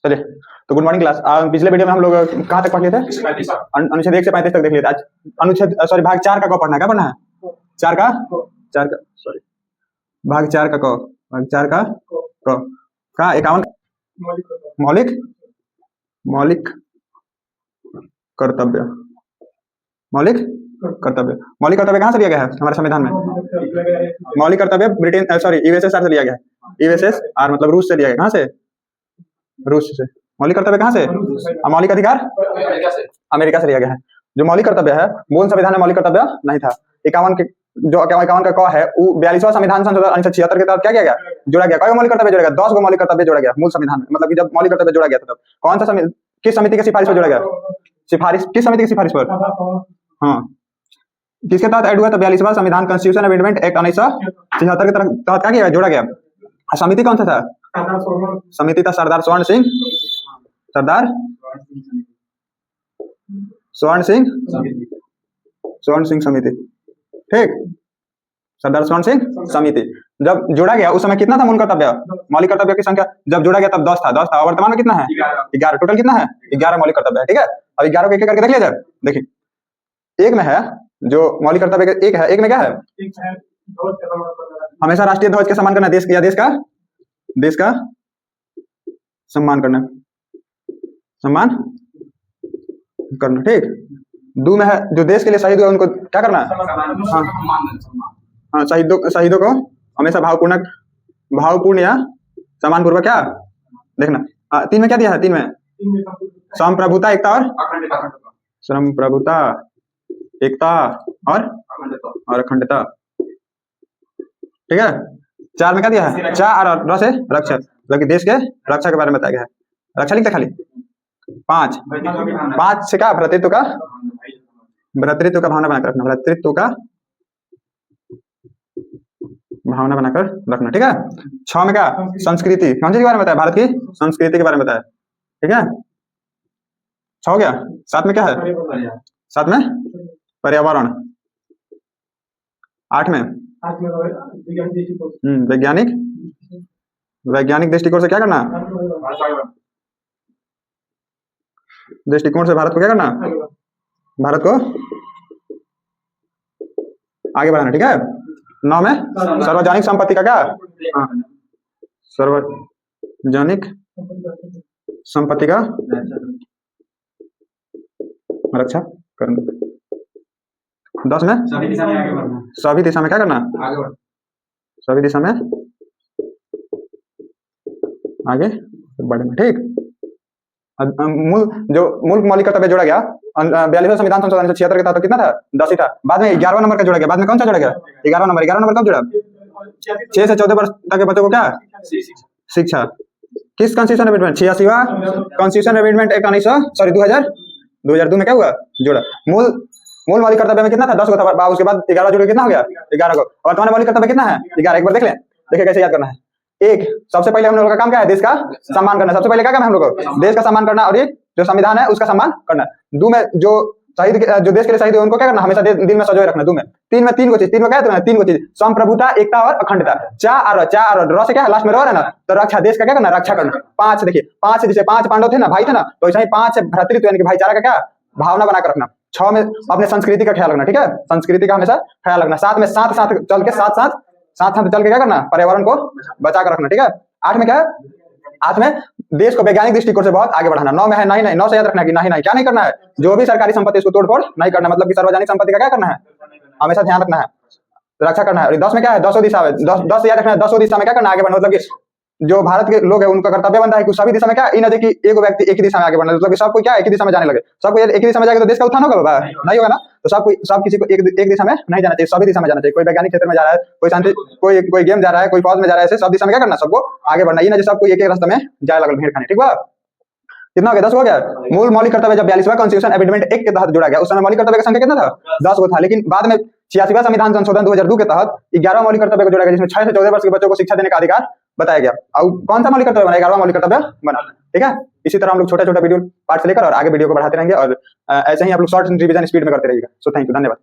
चलिए तो good morning class. पिछले वीडियो में हम लोग कहाँ तक पढ़ लिए थे? अनुच्छेद 1 से 35 तक देख लिए थे। आज अनुच्छेद भाग 4 का क पढ़ना है। क्या पढ़ना है? 4 का सॉरी भाग 4 का क, भाग 4 का क का 51 मौलिक कर्तव्य। मौलिक कर्तव्य कहाँ से लिया गया है हमारे संविधान में? मौलिक कर्तव्य ब्रिटेन यूएसएसआर से लिया गया है। यूएसएसआर मतलब रूस से लिया गया। कहाँ से? रूस से। मौलिक कर्तव्य कहाँ से? मौलिक अधिकार अमेरिका से लिया गया है। जो मौलिक कर्तव्य है मूल संविधान में मौलिक कर्तव्य नहीं था। 51 का क है वो 42वां संविधान संशोधन 1976 के तहत क्या किया गया? जोड़ा गया। कई मौलिक कर्तव्य जोड़ा गया? 10 गो मौलिक कर्तव्य जोड़ा गया मूल संविधान में। मतलब कि जब मौलिक कर्तव्य जोड़ा गया था तब कौन सा किस समिति की सिफारिश पर जोड़ा गया? किस समिति की सिफारिश पर? हाँ, किसके तहत ऐड हुआ था? 42वां संविधान कॉन्स्टिट्यूशन अमेंडमेंट एक्ट 1976 के तहत क्या किया? जोड़ा गया। समिति कौन सा था? समिति था सरदार स्वर्ण सिंह समिति। ठीक, सरदार स्वर्ण सिंह समिति। जब जोड़ा गया उस समय कितना था मूल कर्तव्य? मौलिक कर्तव्य की संख्या जब जोड़ा गया तब 10 था। वर्तमान में कितना है? 11। टोटल कितना है? 11 मौलिक कर्तव्य है। ठीक है, अब 11 को एक एक करके देख लिया जाए। देखिए, एक में है जो मौलिक कर्तव्य एक है। एक में क्या है? हमेशा राष्ट्रीय ध्वज का सम्मान करना, देश का सम्मान करना। ठीक, दो में है जो देश के लिए शहीद हुए उनको क्या करना? हाँ, शहीदों को हमेशा भावपूर्ण या सम्मानपूर्वक क्या देखना। 3 में क्या दिया है? 3 में संप्रभुता, एकता और अखंडता। ठीक है। 4 में क्या दिया है? 4 और र से रक्षा, मतलब देश के रक्षा के बारे में बताया गया है। रक्षा लिखते खाली। 5 से क्या? भ्रातृत्व का भावना बनाकर रखना। ठीक है। 6 में क्या? संस्कृति। कौन सी के बारे में बताया? भारत की संस्कृति के बारे में बताया। ठीक है, 6 हो गया। 7 में क्या है? 7 में पर्यावरण। 8 में वैज्ञानिक दृष्टिकोण से क्या करना? दृष्टिकोण से भारत को क्या करना? भारत को आगे बढ़ाना। ठीक है। 9 में सार्वजनिक संपत्ति का क्या? सार्वजनिक संपत्ति का रक्षा करना। 10 में सभी दिशा में क्या करना? सभी दिशा में आगे बढ़ना। ठीक, मूल मौलिक कर्तव्य जोड़ा गया 42वां संविधान संशोधन 1976 के तहत कितना था? 10 ही था। बाद में 11वां नंबर का जोड़ा गया। बाद में कौन सा जोड़ा गया? 11वां नंबर कब जोड़ा? 6 से 14 वर्ष तक के बच्चों को क्या? शिक्षा। किस कॉन्स्टिट्यूशन अमेंडमेंट? 86वां कॉन्स्टिट्यूशन अमेंडमेंट एक्ट 2002 में क्या हुआ? जोड़ा। मूल मौलिक कर्तव्य में कितना था? 10 को था। उसके बाद 11 जोड़ के कितना हो गया? 11 को। वर्तमान मौलिक कर्तव्य कितना है? 11। एक बार देख लें, देखिए कैसे याद करना है। एक, सबसे पहले हम लोगों का काम क्या है? देश का सम्मान करना। सबसे पहले क्या करना है हम लोगों को? देश का सम्मान करना, और ये जो संविधान है उसका सम्मान करना। 2 में जो देश के लिए शहीद हुए उनको क्या करना? हमेशा दिल में सजोए रखना। 2 में 3 में 3 को चीज। 3 में क्या है? 3 को चीज, संप्रभुता, एकता और अखंडता। 4 और से क्या है? लास्ट में रह ना, तो रक्षा, देश का क्या करना? रक्षा करना। 5 देखिए, 5 से जैसे 5 पांडव थे ना, भाई थे ना, तो ऐसा ही 5 से भ्रातृत्व यानी कि भाईचारा का क्या भावना बनाकर रखना। 6 में अपने संस्कृति का ख्याल रखना। ठीक है, संस्कृति का हमेशा ख्याल रखना। 7 में साथ चल के क्या करना? पर्यावरण को बचा कर रखना। ठीक है। 8 में क्या है? 8 में देश को वैज्ञानिक दृष्टिकोण से बहुत आगे बढ़ाना। 9 में है नहीं, 9 से याद रखना कि नहीं क्या नहीं करना है? जो भी सरकारी संपत्ति उसको तोड़फोड़ नहीं करना, मतलब कि सार्वजनिक संपत्ति का क्या करना है? हमेशा ध्यान रखना है, रक्षा करना है। और 10 में क्या है? 10 दिशा में 10 से याद रखना है। 10 दिशा में क्या करना? आगे बढ़ना। मतलब कि जो भारत के लोग हैं उनका कर्तव्य बनता है कि सभी दिशा में क्या, इन कि एक व्यक्ति एक ही दिशा में आगे बढ़ना। मतलब सबको क्या एक ही दिशा में जाने लगे। सबको एक ही दिशा में जाएगा तो देश का उत्थान होगा बाबा? नहीं होगा ना। तो सब किसी को एक दिशा में नहीं जाना चाहिए, सभी दिशा में जाना चाहिए। कोई वैज्ञानिक क्षेत्र में जा रहा है, कोई गेम जा रहा है, कोई फौज में जा रहा है, ऐसे सब दिशा में क्या करना? सबको आगे बढ़ना। ये ना सबको एक रास्ते में जाए लगल भीड़ खाने। ठीक है, कितना हो गया? 10 हो गया। मूल मौलिक कर्तव्य जब 42वां कॉन्स्टिट्यूशन अमेंडमेंट एक्ट के तहत जोड़ा गया उस समय मौलिक कर्तव्य की संख्या कितना था? 10 को था। लेकिन बाद में 86वां संविधान संशोधन 2002 के तहत 11वां मौलिक कर्तव्य को जोड़ा गया, जिसमें 6 से 14 वर्ष के बच्चों को शिक्षा देने का अधिकार बताया गया। और कौन सा मौलिक कर्तव्य बना? 11वां मौलिक कर्तव्य बना। ठीक है, इसी तरह हम लोग छोटा वीडियो पार्ट से लेकर और आगे वीडियो को बढ़ाते रहेंगे, और ऐसे ही आप लोग शॉर्ट रिवीजन स्पीड में करते रहिएगा। सो थैंक यू, धन्यवाद।